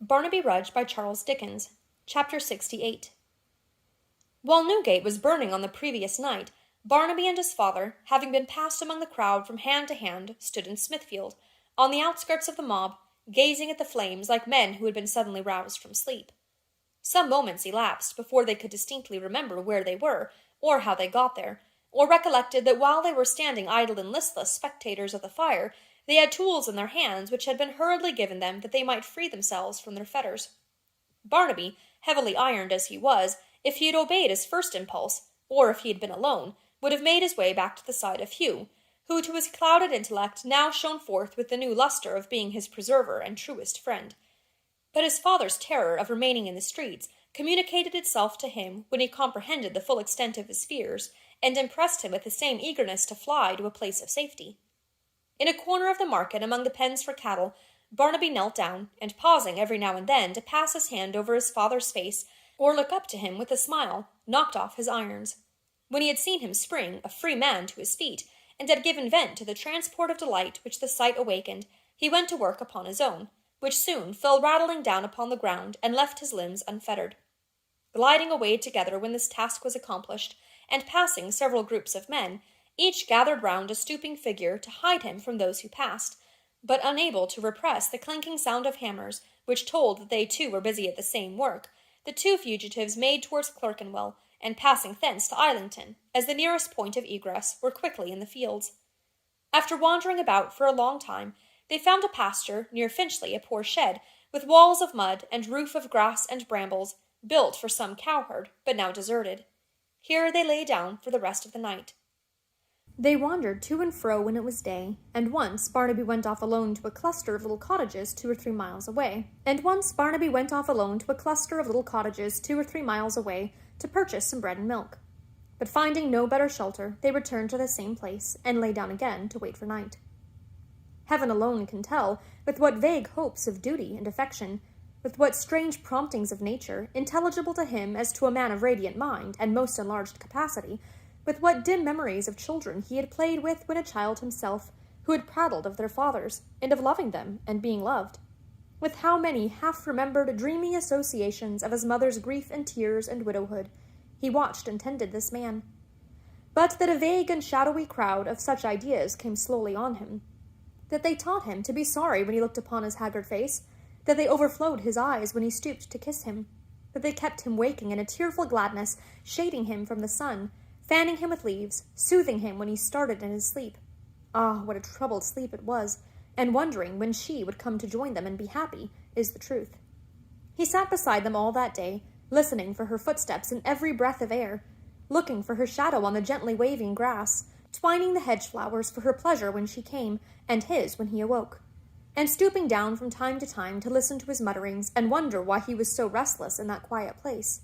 Barnaby Rudge by Charles Dickens. Chapter 68. While Newgate was burning on the previous night, Barnaby and his father, having been passed among the crowd from hand to hand, stood in Smithfield, on the outskirts of the mob, gazing at the flames like men who had been suddenly roused from sleep. Some moments elapsed before they could distinctly remember where they were, or how they got there, or recollected that while they were standing idle and listless spectators of the fire, they had tools in their hands which had been hurriedly given them that they might free themselves from their fetters. Barnaby, heavily ironed as he was, if he had obeyed his first impulse, or if he had been alone, would have made his way back to the side of Hugh, who to his clouded intellect now shone forth with the new lustre of being his preserver and truest friend. But his father's terror of remaining in the streets communicated itself to him when he comprehended the full extent of his fears, and impressed him with the same eagerness to fly to a place of safety. In a corner of the market among the pens for cattle, Barnaby knelt down, and pausing every now and then to pass his hand over his father's face, or look up to him with a smile, knocked off his irons. When he had seen him spring, a free man, to his feet, and had given vent to the transport of delight which the sight awakened, he went to work upon his own, which soon fell rattling down upon the ground and left his limbs unfettered. Gliding away together when this task was accomplished, and passing several groups of men, each gathered round a stooping figure to hide him from those who passed, but unable to repress the clinking sound of hammers, which told that they too were busy at the same work, the two fugitives made towards Clerkenwell, and passing thence to Islington, as the nearest point of egress, were quickly in the fields. After wandering about for a long time, they found a pasture near Finchley, a poor shed, with walls of mud and roof of grass and brambles, built for some cowherd, but now deserted. Here they lay down for the rest of the night. They wandered to and fro when it was day, and once Barnaby went off alone to a cluster of little cottages 2 or 3 miles away, to purchase some bread and milk. But finding no better shelter, they returned to the same place, and lay down again to wait for night. Heaven alone can tell with what vague hopes of duty and affection, with what strange promptings of nature, intelligible to him as to a man of radiant mind and most enlarged capacity, with what dim memories of children he had played with when a child himself, who had prattled of their fathers, and of loving them and being loved. With how many half-remembered, dreamy associations of his mother's grief and tears and widowhood, he watched and tended this man. But that a vague and shadowy crowd of such ideas came slowly on him, that they taught him to be sorry when he looked upon his haggard face, that they overflowed his eyes when he stooped to kiss him, that they kept him waking in a tearful gladness, shading him from the sun, fanning him with leaves, soothing him when he started in his sleep. Ah, what a troubled sleep it was, and wondering when she would come to join them and be happy, is the truth. He sat beside them all that day, listening for her footsteps in every breath of air, looking for her shadow on the gently waving grass, twining the hedge flowers for her pleasure when she came, and his when he awoke, and stooping down from time to time to listen to his mutterings and wonder why he was so restless in that quiet place.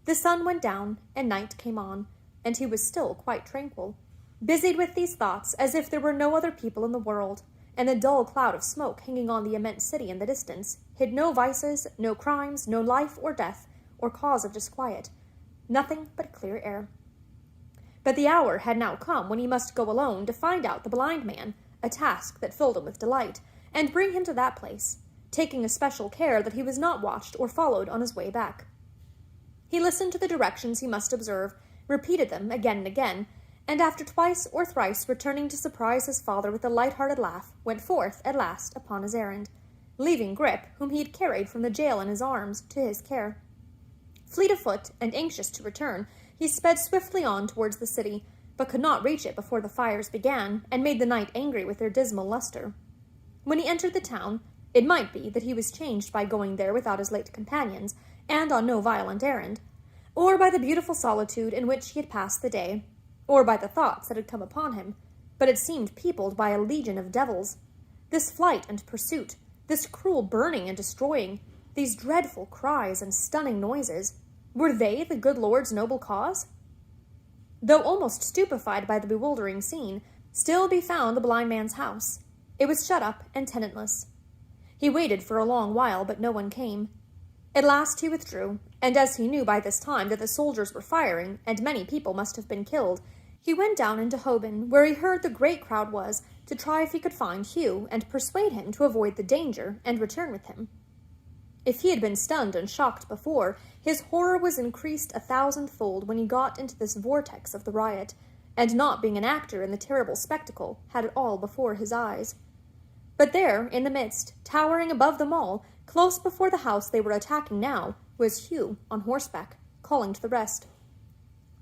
The sun went down, and night came on, and he was still quite tranquil, busied with these thoughts as if there were no other people in the world, and the dull cloud of smoke hanging on the immense city in the distance hid no vices, no crimes, no life or death, or cause of disquiet, nothing but clear air. But the hour had now come when he must go alone to find out the blind man, a task that filled him with delight, and bring him to that place, taking especial care that he was not watched or followed on his way back. He listened to the directions he must observe, repeated them again and again, and after twice or thrice returning to surprise his father with a light-hearted laugh, went forth at last upon his errand, leaving Grip, whom he had carried from the jail in his arms, to his care. Fleet of foot and anxious to return, he sped swiftly on towards the city, but could not reach it before the fires began, and made the night angry with their dismal lustre. When he entered the town, it might be that he was changed by going there without his late companions, and on no violent errand, or by the beautiful solitude in which he had passed the day, or by the thoughts that had come upon him, but it seemed peopled by a legion of devils. This flight and pursuit, this cruel burning and destroying, these dreadful cries and stunning noises, were they the good Lord's noble cause? Though almost stupefied by the bewildering scene, still be found the blind man's house. It was shut up and tenantless. He waited for a long while, but no one came. At last he withdrew, and as he knew by this time that the soldiers were firing, and many people must have been killed, he went down into Holborn, where he heard the great crowd was, to try if he could find Hugh, and persuade him to avoid the danger, and return with him. If he had been stunned and shocked before, his horror was increased 1,000-fold when he got into this vortex of the riot, and not being an actor in the terrible spectacle, had it all before his eyes. But there, in the midst, towering above them all, close before the house they were attacking now, was Hugh on horseback, calling to the rest.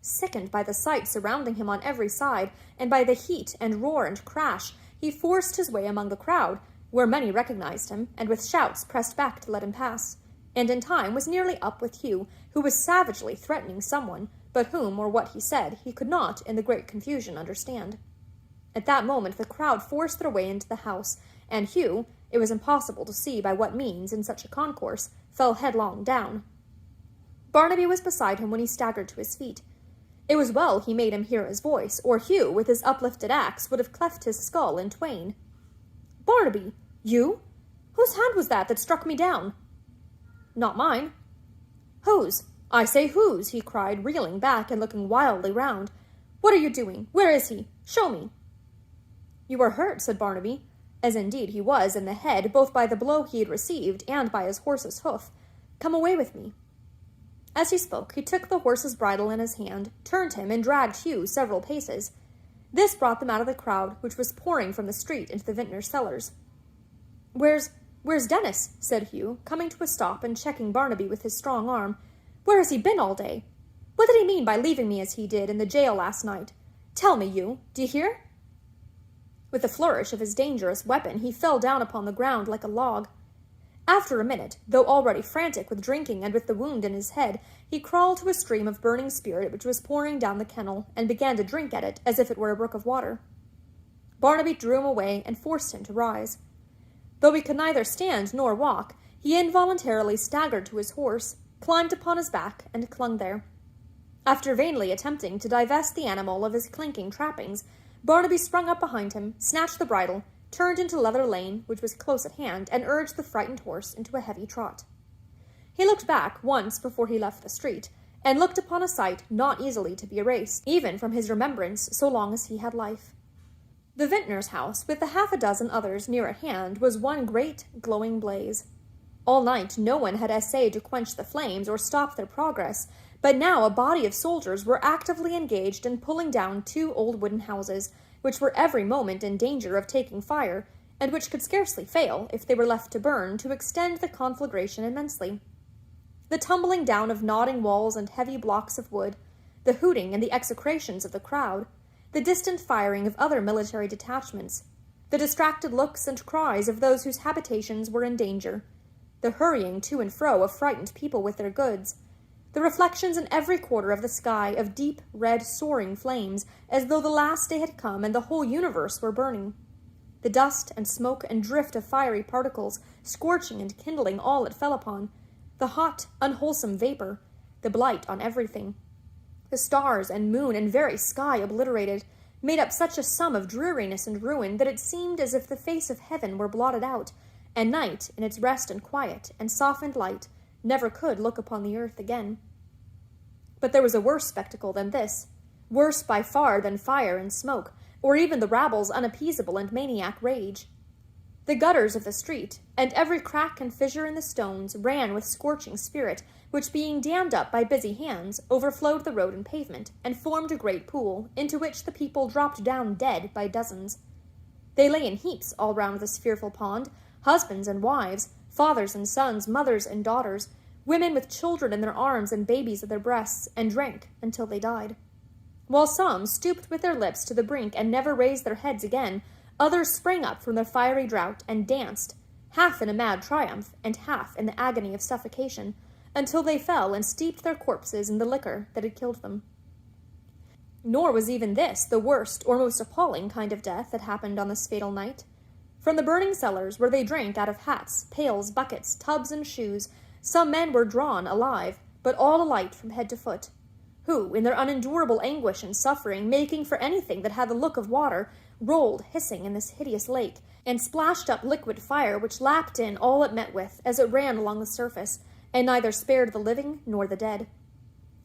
Sickened by the sight surrounding him on every side, and by the heat and roar and crash, he forced his way among the crowd, where many recognized him, and with shouts pressed back to let him pass, and in time was nearly up with Hugh, who was savagely threatening someone, but whom or what he said he could not, in the great confusion, understand. At that moment the crowd forced their way into the house, and Hugh, it was impossible to see by what means in such a concourse, fell headlong down. Barnaby was beside him when he staggered to his feet. It was well he made him hear his voice, or Hugh, with his uplifted axe, would have cleft his skull in twain. "Barnaby! You? Whose hand was that struck me down?" "Not mine." "Whose? I say whose?" he cried, reeling back and looking wildly round. "What are you doing? Where is he? Show me." "You are hurt," said Barnaby, as indeed he was in the head, both by the blow he had received and by his horse's hoof. "Come away with me." As he spoke, he took the horse's bridle in his hand, turned him, and dragged Hugh several paces. This brought them out of the crowd, which was pouring from the street into the vintner's cellars. Where's Dennis?" said Hugh, coming to a stop and checking Barnaby with his strong arm. "Where has he been all day? What did he mean by leaving me as he did in the jail last night? Tell me, you, d'ye hear?" With a flourish of his dangerous weapon, he fell down upon the ground like a log. After a minute, though already frantic with drinking and with the wound in his head, he crawled to a stream of burning spirit which was pouring down the kennel, and began to drink at it as if it were a brook of water. Barnaby drew him away and forced him to rise. Though he could neither stand nor walk, he involuntarily staggered to his horse, climbed upon his back, and clung there. After vainly attempting to divest the animal of his clinking trappings, Barnaby sprung up behind him, snatched the bridle, turned into Leather Lane, which was close at hand, and urged the frightened horse into a heavy trot. He looked back once before he left the street, and looked upon a sight not easily to be erased, even from his remembrance so long as he had life. The vintner's house, with the 6 others near at hand, was one great glowing blaze. All night no one had essayed to quench the flames or stop their progress, but now a body of soldiers were actively engaged in pulling down 2 old wooden houses, which were every moment in danger of taking fire, and which could scarcely fail, if they were left to burn, to extend the conflagration immensely. The tumbling down of nodding walls and heavy blocks of wood, the hooting and the execrations of the crowd, the distant firing of other military detachments, the distracted looks and cries of those whose habitations were in danger, the hurrying to and fro of frightened people with their goods, the reflections in every quarter of the sky of deep, red, soaring flames, as though the last day had come and the whole universe were burning, the dust and smoke and drift of fiery particles, scorching and kindling all it fell upon, the hot, unwholesome vapor, the blight on everything, the stars and moon and very sky obliterated, made up such a sum of dreariness and ruin that it seemed as if the face of heaven were blotted out, and night, in its rest and quiet and softened light, never could look upon the earth again. But there was a worse spectacle than this, worse by far than fire and smoke, or even the rabble's unappeasable and maniac rage. The gutters of the street, and every crack and fissure in the stones, ran with scorching spirit, which, being dammed up by busy hands, overflowed the road and pavement, and formed a great pool, into which the people dropped down dead by dozens. They lay in heaps all round this fearful pond, husbands and wives, fathers and sons, mothers and daughters, women with children in their arms and babies at their breasts, and drank until they died. While some stooped with their lips to the brink and never raised their heads again, others sprang up from their fiery draught and danced, half in a mad triumph and half in the agony of suffocation, until they fell and steeped their corpses in the liquor that had killed them. Nor was even this the worst or most appalling kind of death that happened on this fatal night. From the burning cellars, where they drank out of hats, pails, buckets, tubs, and shoes, some men were drawn alive, but all alight from head to foot, who, in their unendurable anguish and suffering, making for anything that had the look of water, rolled hissing in this hideous lake, and splashed up liquid fire which lapped in all it met with as it ran along the surface, and neither spared the living nor the dead.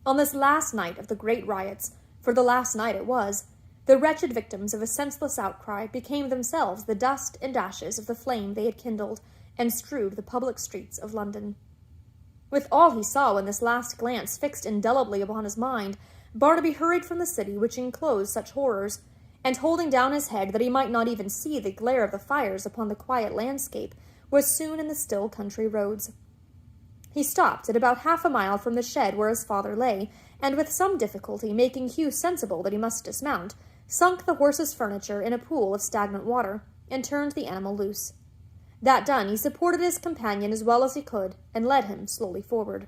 On this last night of the great riots, for the last night it was, the wretched victims of a senseless outcry became themselves the dust and ashes of the flame they had kindled, and strewed the public streets of London. With all he saw in this last glance fixed indelibly upon his mind, Barnaby hurried from the city which enclosed such horrors, and holding down his head that he might not even see the glare of the fires upon the quiet landscape, was soon in the still country roads. He stopped at about 1/2 mile from the shed where his father lay, and with some difficulty, making Hugh sensible that he must dismount, sunk the horse's furniture in a pool of stagnant water, and turned the animal loose. That done, he supported his companion as well as he could, and led him slowly forward.